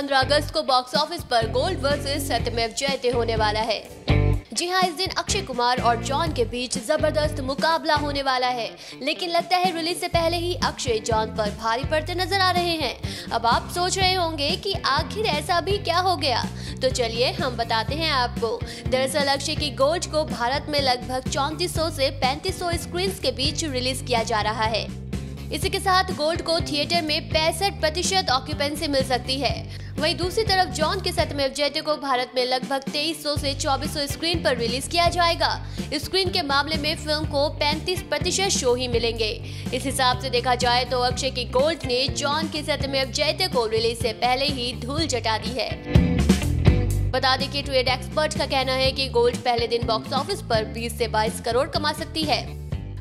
15 अगस्त को box office पर gold versus सत्यमेव जयते होने वाला है। जी हाँ, इस दिन अक्षय कुमार और जॉन के बीच जबरदस्त मुकाबला होने वाला है, लेकिन लगता है रिलीज से पहले ही अक्षय जॉन पर भारी पड़ते नजर आ रहे हैं। अब आप सोच रहे होंगे कि आखिर ऐसा भी क्या हो गया, तो चलिए हम बताते हैं आपको। दरअसल अक्षय की गोल्ड को भारत में लगभग 3400 से 3500 स्क्रीन के बीच रिलीज किया जा रहा है। इसी के साथ गोल्ड को थिएटर में 65% ऑक्यूपेंसी मिल सकती है। वहीं दूसरी तरफ जॉन के सत्यमेव जयते को भारत में लगभग 2300 से 2400 स्क्रीन पर रिलीज किया जाएगा। स्क्रीन के मामले में फिल्म को 35% शो ही मिलेंगे। इस हिसाब से देखा जाए तो अक्षय की गोल्ड ने जॉन के सत्यमेव जयते को रिलीज से पहले ही धूल चटा दी है। बता दें कि ट्रेड एक्सपर्ट का कहना है कि गोल्ड पहले दिन बॉक्स ऑफिस पर 20 से 22 करोड़ कमा सकती है।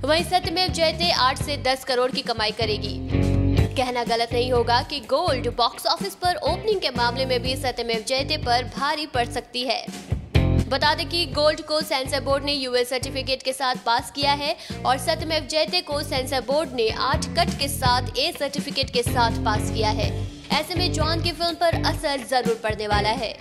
वहीं सत्यमेव जयते 8 से 10 करोड़ की कमाई करेगी। कहना गलत नहीं होगा कि गोल्ड बॉक्स ऑफिस पर ओपनिंग के मामले में भी सत्यमेव जयते पर भारी पड़ सकती है। बता दें कि गोल्ड को सेंसर बोर्ड ने यूएस सर्टिफिकेट के साथ पास किया है और सत्यमेव जयते को सेंसर बोर्ड ने 8 कट के साथ ए सर्टिफिकेट के साथ पास किया है। ऐसे में जॉन की फिल्म पर असर जरूर पड़ने वाला है।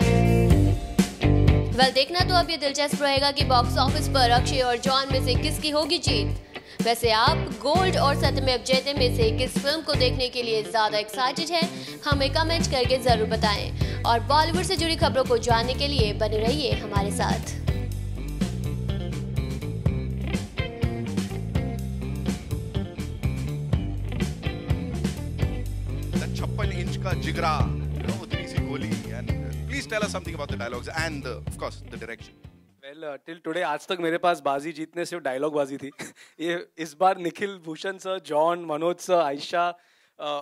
देखना तो अब ये दिलचस्प रहेगा कि बॉक्स ऑफिस पर अक्षय और जॉन में से किसकी होगी जीत। वैसे आप गोल्ड और सत्यमेव जयते में से किस फिल्म को देखने के लिए ज्यादा एक्साइटेड हैं, हमें कमेंट करके जरूर बताएं। और बॉलीवुड से जुड़ी खबरों को जानने के लिए बने रहिए हमारे साथ। 56 इंच का जिगरा, उतनी सी गोली। Please tell us something about the dialogues and of course the direction. Well, till today आज तक मेरे पास बाजी जीतने सिर्फ डायलॉग बाजी थी। ये इस बार Nikhil Bhushan sir, John, Manoj sir, Ayesha,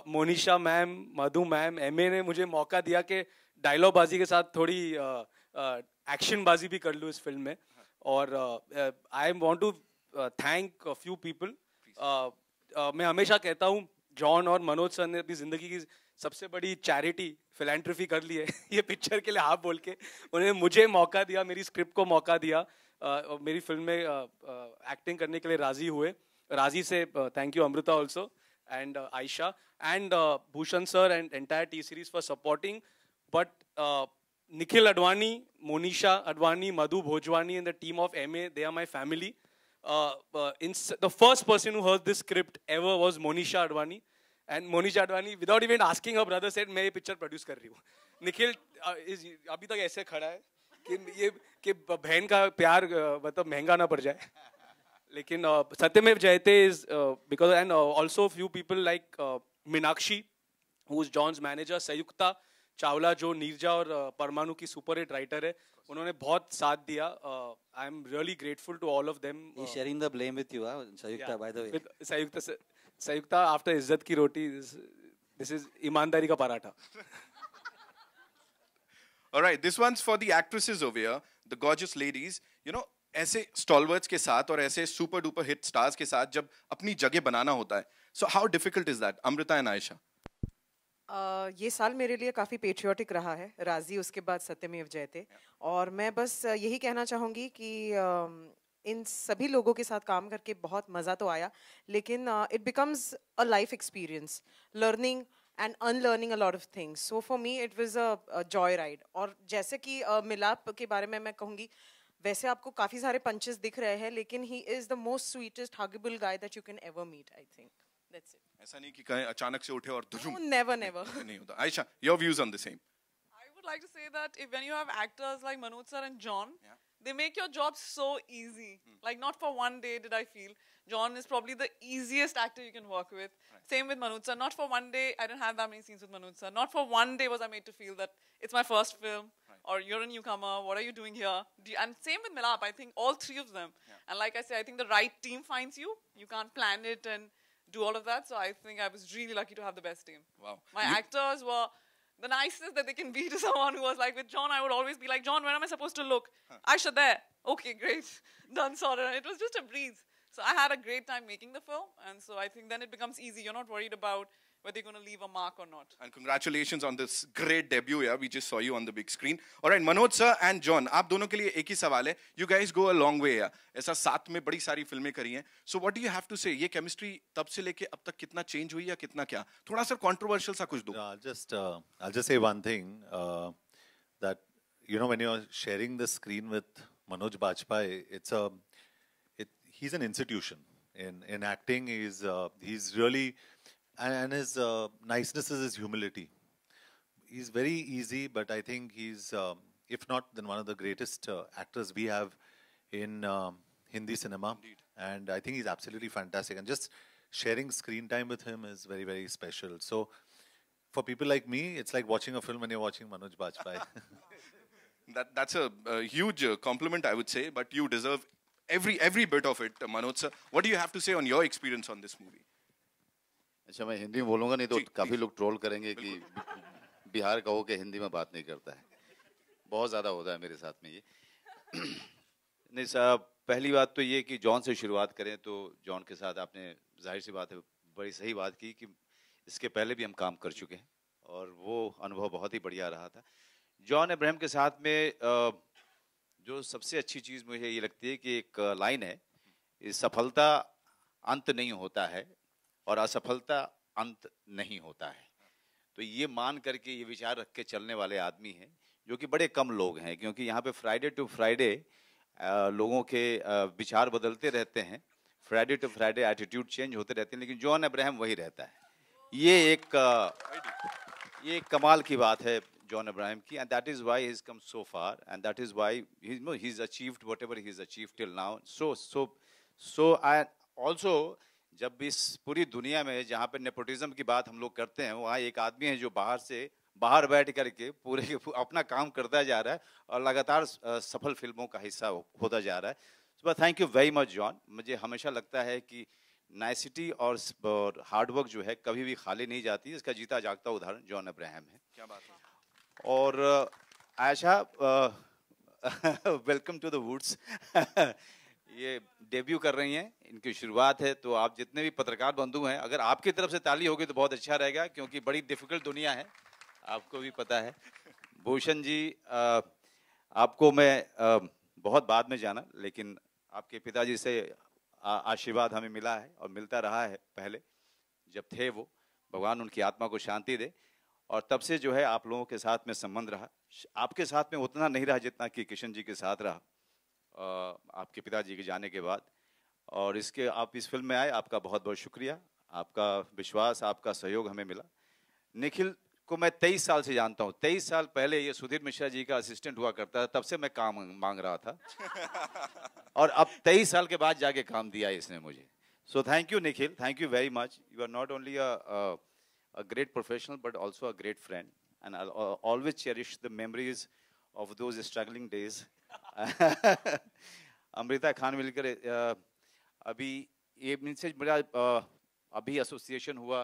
Monisha ma'am, Madhu ma'am, MA ने मुझे मौका दिया कि डायलॉग बाजी के साथ थोड़ी एक्शन बाजी भी कर लूँ इस फिल्म में। और I want to thank few people. मैं हमेशा कहता हूँ जॉन और मनोज सर ने अपनी जिंदगी की सबसे बड़ी चैरिटी फिलैंथ्रोफी कर ली है ये पिक्चर के लिए हाँ बोल के उन्होंने मुझे मौका दिया, मेरी स्क्रिप्ट को मौका दिया, मेरी फिल्म में एक्टिंग करने के लिए राजी हुए। राजी से thank you Amrita also and Ayesha and Bhushan sir and entire T Series for supporting. But Nikhil Advani, Monisha Advani, Madhu Bhojwani and the team of Emmay, they are my family. The first person who heard this script ever was Monisha Advani. And Monisha Advani, without even asking her brother, said मैं ये picture produce कर रही हूँ। निखिल अभी तक ऐसे खड़ा है कि बहन का प्यार मतलब महंगा ना पड़ जाए। लेकिन सत्यमेव जयते is because and also few people like Meenakshi, who is John's manager, संयुक्ता चावला जो नीरजा और परमाणु की सुपर हिट राइटर है, उन्होंने बहुत साथ दिया। I am really grateful to all of them. Sharing the blame with you, Sanyukta, by the way. Sanyukta after इज्जत की रोटी, दिस इज ईमानदारी का पराठा। Alright, this one's for the actresses over here, the gorgeous ladies. You know, ऐसे stalwarts के साथ और ऐसे सुपर डुपर हिट स्टार्स के साथ जब अपनी जगह बनाना होता है, so how difficult is that? Amrita and Ayesha. ये साल मेरे लिए काफ़ी पेट्रियोटिक रहा है। राजी, उसके बाद सत्यमेव जयते। और मैं बस यही कहना चाहूँगी कि इन सभी लोगों के साथ काम करके बहुत मज़ा तो आया, लेकिन it becomes a life experience, learning and unlearning a lot of things. So for me it was a joy ride. और जैसे कि मिलाप के बारे में मैं कहूँगी, वैसे आपको काफ़ी सारे पंचेस दिख रहे हैं, लेकिन he is the most sweetest huggable guy that you can ever meet, I think. That's it. ऐसा नहीं कि कहीं अचानक से उठे और No, never. नहीं होता। Ayesha, your views on the same? I would like to say that when you have actors like Manoj sir and John, they make your job so easy. Like not for one day did I feel. John is probably the easiest actor you can work with. Right. Same with Manoj sir. Not for one day, I didn't have that many scenes with Manoj sir. Not for one day was I made to feel that it's my first film, or you're a newcomer, what are you doing here? And same with Milap, I think all three of them. And like I say, I think the right team finds you. You can't plan it and do all of that. So I think I was really lucky to have the best team. Wow. My actors were the nicest that they can be to someone who was like, with John, I would always be like, John, where am I supposed to look? Aisha, there. Okay, great. Done, sorted. And it was just a breeze. So I had a great time making the film. And so I think then it becomes easy. You're not worried about whether you're going to leave a mark or not. And congratulations on this great debut. Yeah, we just saw you on the big screen. All right, Manoj sir and John, आप दोनों के लिए एक ही सवाल है. You guys go a long way. Yeah, ऐसा साथ में बड़ी सारी फिल्में करी हैं. So what do you have to say? ये chemistry तब से लेके अब तक कितना change हुई या कितना क्या? थोड़ा सा controversial सा कुछ दो. I'll just say one thing, that you know, when you're sharing the screen with Manoj Bajpayee, he's an institution in acting. He's really, and his niceness is his humility. He's very easy, but I think he's, if not, then one of the greatest actors we have in Hindi cinema. Indeed. And I think he's absolutely fantastic. And just sharing screen time with him is very, very special. So for people like me, it's like watching a film when you're watching Manoj Bajpayee. That's a huge compliment, I would say, but you deserve every bit of it, Manoj sir. What do you have to say on your experience on this movie? अच्छा, मैं हिंदी में बोलूँगा, नहीं तो काफ़ी लोग troll करेंगे कि बिहार का हो के हिंदी में बात नहीं करता है. बहुत ज़्यादा होता है मेरे साथ में ये. नहीं साहब, पहली बात तो ये कि जॉन से शुरुआत करें तो जॉन के साथ आपने जाहिर सी बात है बड़ी सही बात की कि इसके पहले भी हम काम कर चुके हैं और वो अनुभव बहुत ही बढ़िया रहा था. जॉन अब्राहम के साथ में जो सबसे अच्छी चीज़ मुझे ये लगती है कि एक लाइन है, सफलता अंत नहीं होता है और असफलता अंत नहीं होता है. तो ये मान करके ये विचार रख के चलने वाले आदमी हैं, जो कि बड़े कम लोग हैं, क्योंकि यहाँ पे फ्राइडे टू फ्राइडे लोगों के विचार बदलते रहते हैं, Friday to Friday attitude change होते रहते हैं, लेकिन जॉन अब्राहम वही रहता है. ये एक कमाल की बात है John Abraham ki, and that is why he's come so far, and that is why he's achieved whatever he's achieved till now. So I also, जब इस पूरी दुनिया में जहाँ पे नेपोटिज्म की बात हम लोग करते हैं, वहाँ एक आदमी है जो बाहर बैठ करके पूरे अपना काम करता जा रहा है और लगातार सफल फिल्मों का हिस्सा होता जा रहा है. So thank you very much, John. मुझे हमेशा लगता है कि नाइसिटी और हार्डवर्क जो है कभी भी खाली नहीं जाती. इसका जीता जागता उदाहरण जॉन अब्राहम है. क्या बात है. और Ayesha, welcome to the woods. ये डेब्यू कर रही हैं, इनकी शुरुआत है, तो आप जितने भी पत्रकार बंधु हैं, अगर आपकी तरफ से ताली होगी तो बहुत अच्छा रहेगा, क्योंकि बड़ी डिफिकल्ट दुनिया है, आपको भी पता है. भूषण जी, आपको मैं बहुत बाद में जाना, लेकिन आपके पिताजी से आशीर्वाद हमें मिला है और मिलता रहा है पहले जब थे वो. भगवान उनकी आत्मा को शांति दे. और तब से जो है आप लोगों के साथ में संबंध रहा. आपके साथ में उतना नहीं रहा जितना कि किशन जी के साथ रहा आपके पिताजी के जाने के बाद. और इसके आप इस फिल्म में आए, आपका बहुत बहुत शुक्रिया. आपका विश्वास, आपका सहयोग हमें मिला. निखिल को मैं 23 साल से जानता हूँ. 23 साल पहले ये सुधीर मिश्रा जी का असिस्टेंट हुआ करता था, तब से मैं काम मांग रहा था और अब 23 साल के बाद जाके काम दिया इसने मुझे. So thank you Nikhil, thank you very much. You are not only a great professional, but also a great friend, and I'll always cherish the memories of those struggling days. Amrita Khan मिलकर अभी ये इनसे मेरा अभी एसोसिएशन हुआ.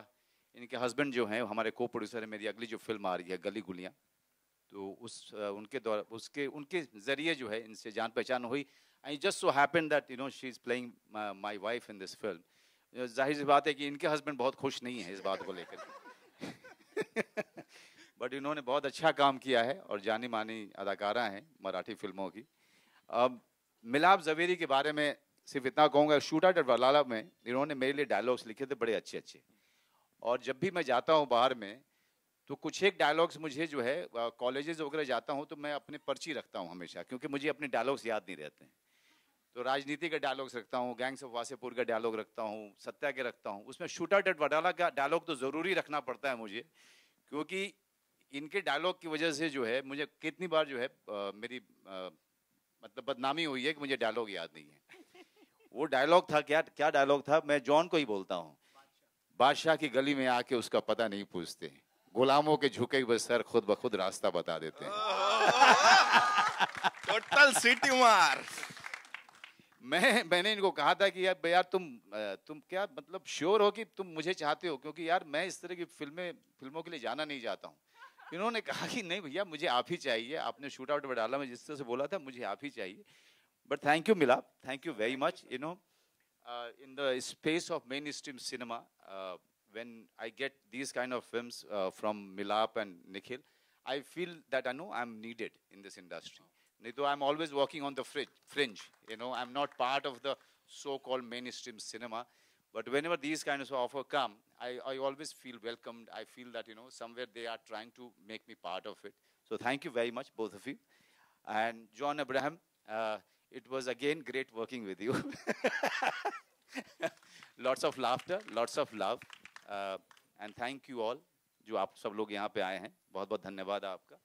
इनके हस्बैंड जो हैं हमारे को प्रोड्यूसर है. मेरी अगली जो फिल्म आ रही है गली गुलियाँ, तो उनके द्वारा उनके जरिए जो है इनसे जान पहचान हुई. And it just so happened that she is playing my wife in this film. जाहिर सी बात है कि इनके हस्बैंड बहुत खुश नहीं है इस बात को लेकर. बट इन्होंने बहुत अच्छा काम किया है और जानी मानी अदाकारा हैं मराठी फिल्मों की. अब मिलाप जवेरी के बारे में सिर्फ इतना कहूँगा, शूट आउट एट वलाला में इन्होंने मेरे लिए डायलॉग्स लिखे थे बड़े अच्छे अच्छे. और जब भी मैं जाता हूँ बाहर में, तो कुछ एक डायलॉग्स मुझे जो है कॉलेजेस वगैरह जाता हूँ तो मैं अपने पर्ची रखता हूँ हमेशा, क्योंकि मुझे अपने डायलॉग्स याद नहीं रहते हैं. तो राजनीति का डायलॉग्स रखता हूँ, गैंग्स ऑफ वासेपुर का डायलॉग रखता हूँ, सत्या के रखता हूँ. उसमें शूट आउट एट वडाला का डायलॉग तो ज़रूरी रखना पड़ता है मुझे, क्योंकि इनके डायलॉग की वजह से जो है मुझे कितनी बार जो है मेरी मतलब बदनामी हुई है कि मुझे डायलॉग याद नहीं है. वो डायलॉग था, क्या डायलॉग था, मैं जॉन को ही बोलता हूँ. बादशाह की गली में आके उसका पता नहीं पूछते, गुलामों के झुके हुए सर खुद ब खुद रास्ता बता देते हैं. टोटल सिटी मार. मैंने इनको कहा था कि यार तुम क्या मतलब श्योर हो कि तुम मुझे चाहते हो, क्योंकि यार मैं इस तरह की फिल्मों के लिए जाना नहीं चाहता हूँ. इन्होंने कहा कि नहीं भैया मुझे आप ही चाहिए. आपने शूट आउट वडाला में जिस तरह से बोला था मुझे आप ही चाहिए. बट थैंक यू मिलाप, thank you very much. In the space of main stream cinema when I get these kind of films from Milap and Nikhil, I feel that I know I'm needed in this industry. Nito, I'm always walking on the fringe. You know, I'm not part of the so-called mainstream cinema. But whenever these kinds of offers come, I always feel welcomed. I feel that, you know, somewhere they are trying to make me part of it. So thank you very much, both of you. And John Abraham, it was again great working with you. Lots of laughter, lots of love. And thank you all, जो आप सब लोग यहाँ पे आए हैं. बहुत बहुत धन्यवाद आपका.